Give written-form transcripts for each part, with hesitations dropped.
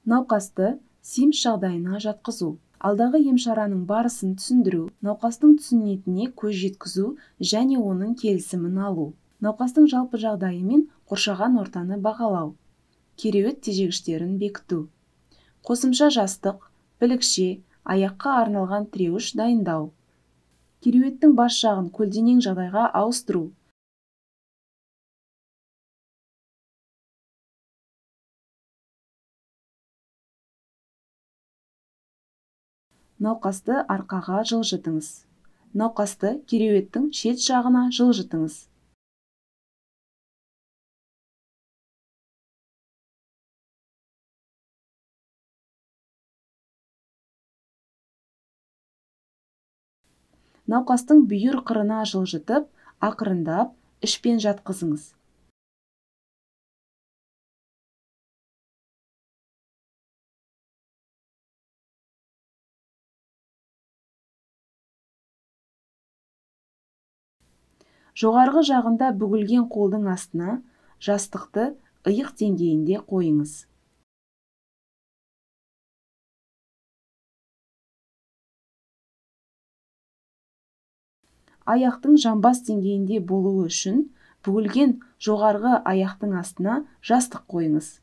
Науқасты симс жағдайына жатқызу. Алдағы ем-шараның барысын түсіндіру, науқастың түсінетініне көз жеткізу және оның келісімін алу. Науқастың жалпы жағдайы мен қоршаған ортаны бағалау. Кереует тежегіштерін бекіту. Қосымша жастық, білікше, аяққа арналған тіреуіш дайындау. Кереуеттің бас жағын көлденең жағдайға ауыстыру. Науқасты арқаға жылжытыңыз. Науқасты кереуеттің шет жағына жылжытыңыз. Науқастың бүйір қырына жылжытып, ақырындап ішпен жатқызыңыз. Жоғарғы жағында бүгілген қолдың астына жастықты иық деңгейінде қойыңыз. Аяқтың жамбас деңгейінде болуы үшін бүгілген жоғарғы аяқтың астына жастық қойыңыз.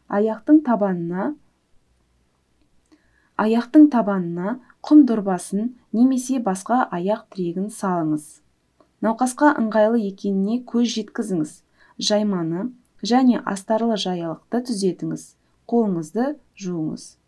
Аяқтың табанына құм дорбасын немесе басқа аяқ тірегін салыңыз. Науқасқа ыңғайлы екеніне көз жеткізіңіз. Жайманы және астарлы жаялықты түзетіңіз. Қолыңызды жуыңыз.